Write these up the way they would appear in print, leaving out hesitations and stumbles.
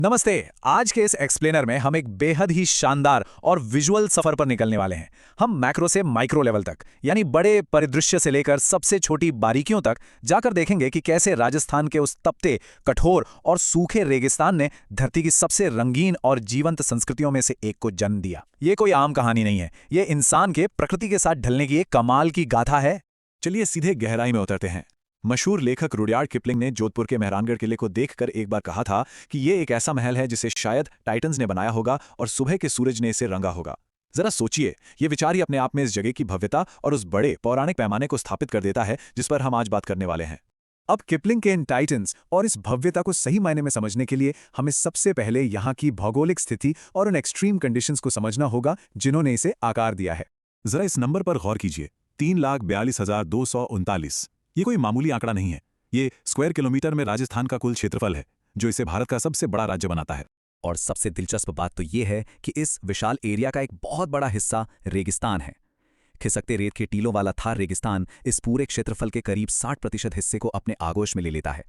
नमस्ते। आज के इस एक्सप्लेनर में हम एक बेहद ही शानदार और विजुअल सफर पर निकलने वाले हैं। हम मैक्रो से माइक्रो लेवल तक यानी बड़े परिदृश्य से लेकर सबसे छोटी बारीकियों तक जाकर देखेंगे कि कैसे राजस्थान के उस तपते, कठोर और सूखे रेगिस्तान ने धरती की सबसे रंगीन और जीवंत संस्कृतियों में से एक को जन्म दिया। ये कोई आम कहानी नहीं है, ये इंसान के प्रकृति के साथ ढलने की एक कमाल की गाथा है। चलिए सीधे गहराई में उतरते हैं। मशहूर लेखक रुडयार्ड किपलिंग ने जोधपुर के मेहरानगढ़ किले को देखकर एक बार कहा था कि ये एक ऐसा महल है जिसे शायद टाइटन्स ने बनाया होगा और सुबह के सूरज ने इसे रंगा होगा। जरा सोचिए, ये विचार ही अपने आप में इस जगह की भव्यता और उस बड़े पौराणिक पैमाने को स्थापित कर देता है जिस पर हम आज बात करने वाले हैं। अब किपलिंग के इन टाइटन्स और इस भव्यता को सही मायने में समझने के लिए हमें सबसे पहले यहाँ की भौगोलिक स्थिति और उन एक्सट्रीम कंडीशंस को समझना होगा जिन्होंने इसे आकार दिया है। जरा इस नंबर पर गौर कीजिए, 3,42,239। ये कोई मामूली आंकड़ा नहीं है। ये स्क्वायर किलोमीटर में राजस्थान का कुल क्षेत्रफल है, जो इसे भारत का सबसे बड़ा राज्य बनाता है। और सबसे दिलचस्प बात तो ये है कि इस विशाल एरिया का एक बहुत बड़ा हिस्सा रेगिस्तान है। खिसकते रेत के टीलों वाला थार रेगिस्तान इस पूरे क्षेत्रफल के करीब 60% हिस्से को अपने आगोश में ले लेता है।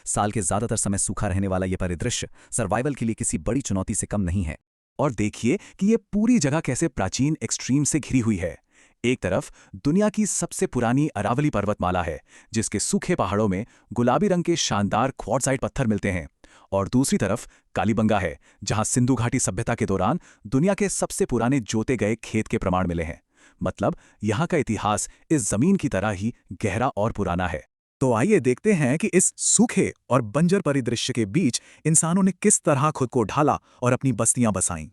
साल के ज्यादातर समय सूखा रहने वाला यह परिदृश्य सर्वाइवल के लिए किसी बड़ी चुनौती से कम नहीं है। और देखिए कि ये पूरी जगह कैसे प्राचीन एक्सट्रीम से घिरी हुई है। एक तरफ दुनिया की सबसे पुरानी अरावली पर्वतमाला है, जिसके सूखे पहाड़ों में गुलाबी रंग के शानदार क्वार्ट्जाइट पत्थर मिलते हैं, और दूसरी तरफ कालीबंगा है, जहां सिंधु घाटी सभ्यता के दौरान दुनिया के सबसे पुराने जोते गए खेत के प्रमाण मिले हैं। मतलब यहां का इतिहास इस जमीन की तरह ही गहरा और पुराना है। तो आइए देखते हैं कि इस सूखे और बंजर परिदृश्य के बीच इंसानों ने किस तरह खुद को ढाला और अपनी बस्तियां बसाईं।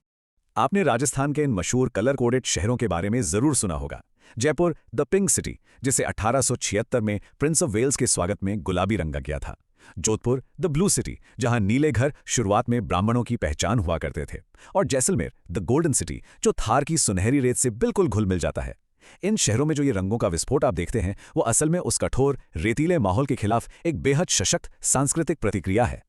आपने राजस्थान के इन मशहूर कलर कोडेड शहरों के बारे में जरूर सुना होगा। जयपुर द पिंक सिटी, जिसे 1876 में प्रिंस ऑफ वेल्स के स्वागत में गुलाबी रंगा गया था। जोधपुर द ब्लू सिटी, जहां नीले घर शुरुआत में ब्राह्मणों की पहचान हुआ करते थे। और जैसलमेर द गोल्डन सिटी, जो थार की सुनहरी रेत से बिल्कुल घुल मिल जाता है। इन शहरों में जो ये रंगों का विस्फोट आप देखते हैं, वो असल में उस कठोर रेतीले माहौल के खिलाफ एक बेहद सशक्त सांस्कृतिक प्रतिक्रिया है।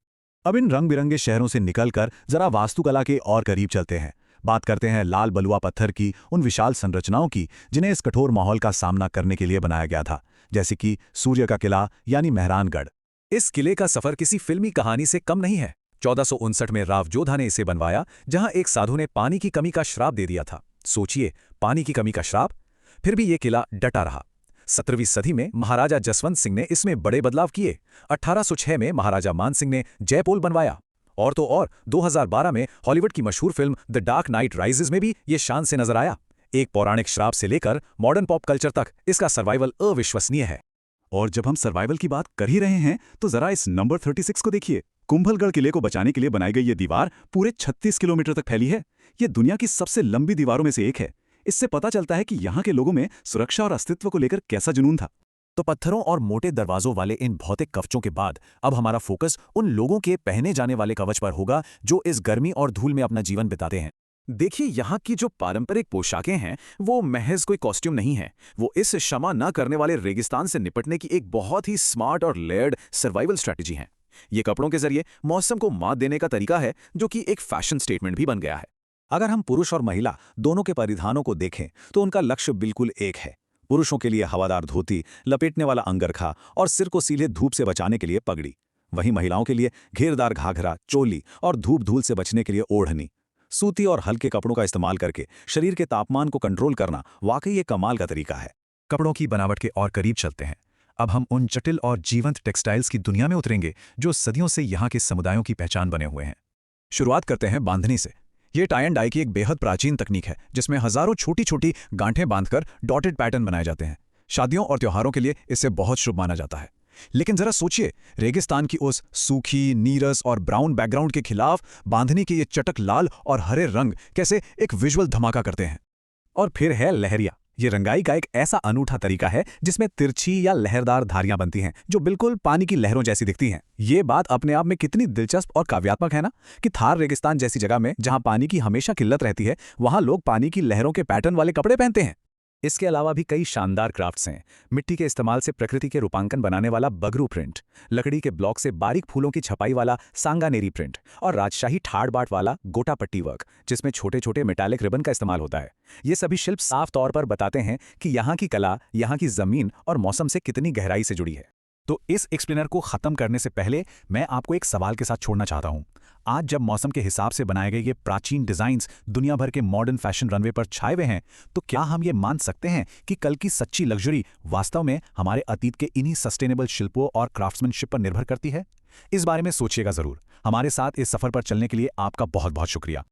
अब इन रंग बिरंगे शहरों से निकलकर जरा वास्तुकला के और करीब चलते हैं। बात करते हैं लाल बलुआ पत्थर की उन विशाल संरचनाओं की जिन्हें इस कठोर माहौल का सामना करने के लिए बनाया गया था, जैसे कि सूर्य का किला यानी मेहरानगढ़। इस किले का सफर किसी फिल्मी कहानी से कम नहीं है। 1459 में राव जोधा ने इसे बनवाया, जहां एक साधु ने पानी की कमी का श्राप दे दिया था। सोचिए, पानी की कमी का श्राप। फिर भी यह किला डटा रहा। 17वीं सदी में महाराजा जसवंत सिंह ने इसमें बड़े बदलाव किए। 1806 में महाराजा मान सिंह ने जयपोल बनवाया। और तो और 2012 में हॉलीवुड की मशहूर film the dark night rises में भी ये शान से नजर आया। एक पौराणिक श्राप से लेकर मॉडर्न पॉप कल्चर तक इसका सर्वाइवल अविश्वसनीय है। और जब हम सर्वाइवल की बात कर ही रहे हैं, तो जरा इस नंबर 36 को देखिए। कुंभलगढ़ किले को बचाने के लिए बनाई गई ये दीवार पूरे 36 किलोमीटर तक फैली है। ये दुनिया की सबसे लंबी दीवारों में से एक है। इससे पता चलता है कि यहाँ के लोगों में सुरक्षा और अस्तित्व को लेकर कैसा जुनून था। तो पत्थरों और मोटे दरवाजों वाले इन भौतिक कवचों के बाद अब हमारा फोकस उन लोगों के पहने जाने वाले कवच पर होगा जो इस गर्मी और धूल में अपना जीवन बिताते हैं। देखिए, यहाँ की जो पारंपरिक पोशाकें हैं, वो महज कोई कॉस्ट्यूम नहीं है। वो इस क्षमा न करने वाले रेगिस्तान से निपटने की एक बहुत ही स्मार्ट और लेयर्ड सर्वाइवल स्ट्रैटेजी है। ये कपड़ों के जरिए मौसम को मात देने का तरीका है, जो कि एक फैशन स्टेटमेंट भी बन गया है। अगर हम पुरुष और महिला दोनों के परिधानों को देखें, तो उनका लक्ष्य बिल्कुल एक है। पुरुषों के लिए हवादार धोती, लपेटने वाला अंगरखा और सिर को सीधे धूप से बचाने के लिए पगड़ी। वहीं महिलाओं के लिए घेरदार घाघरा, चोली और धूप धूल से बचने के लिए ओढ़नी। सूती और हल्के कपड़ों का इस्तेमाल करके शरीर के तापमान को कंट्रोल करना वाकई एक कमाल का तरीका है। कपड़ों की बनावट के और करीब चलते हैं। अब हम उन जटिल और जीवंत टेक्सटाइल्स की दुनिया में उतरेंगे जो सदियों से यहाँ के समुदायों की पहचान बने हुए हैं। शुरुआत करते हैं बांधनी से। ये टाई एंड डाई की एक बेहद प्राचीन तकनीक है, जिसमें हजारों छोटी छोटी गांठें बांधकर डॉटेड पैटर्न बनाए जाते हैं। शादियों और त्योहारों के लिए इसे बहुत शुभ माना जाता है। लेकिन जरा सोचिए, रेगिस्तान की उस सूखी, नीरस और ब्राउन बैकग्राउंड के खिलाफ बांधनी के ये चटक लाल और हरे रंग कैसे एक विजुअल धमाका करते हैं। और फिर है लहरिया। ये रंगाई का एक ऐसा अनूठा तरीका है जिसमें तिरछी या लहरदार धारियां बनती हैं, जो बिल्कुल पानी की लहरों जैसी दिखती हैं। ये बात अपने आप में कितनी दिलचस्प और काव्यात्मक है ना, कि थार रेगिस्तान जैसी जगह में जहां पानी की हमेशा किल्लत रहती है, वहां लोग पानी की लहरों के पैटर्न वाले कपड़े पहनते हैं। इसके अलावा भी कई शानदार क्राफ्ट्स हैं। मिट्टी के इस्तेमाल से प्रकृति के रूपांकन बनाने वाला बगरू प्रिंट, लकड़ी के ब्लॉक से बारीक फूलों की छपाई वाला सांगानेरी प्रिंट, और राजशाही ठाड़ बाट वाला गोटा पट्टी वर्क, जिसमें छोटे छोटे मेटालिक रिबन का इस्तेमाल होता है। ये सभी शिल्प साफ तौर पर बताते हैं कि यहाँ की कला यहाँ की जमीन और मौसम से कितनी गहराई से जुड़ी है। तो इस एक्सप्लेनर को खत्म करने से पहले मैं आपको एक सवाल के साथ छोड़ना चाहता हूं। आज जब मौसम के हिसाब से बनाए गए ये प्राचीन डिजाइन्स दुनिया भर के मॉडर्न फैशन रनवे पर छाए हुए हैं, तो क्या हम ये मान सकते हैं कि कल की सच्ची लग्जरी वास्तव में हमारे अतीत के इन्हीं सस्टेनेबल शिल्पों और क्राफ्ट्समैनशिप पर निर्भर करती है? इस बारे में सोचिएगा जरूर। हमारे साथ इस सफर पर चलने के लिए आपका बहुत बहुत शुक्रिया।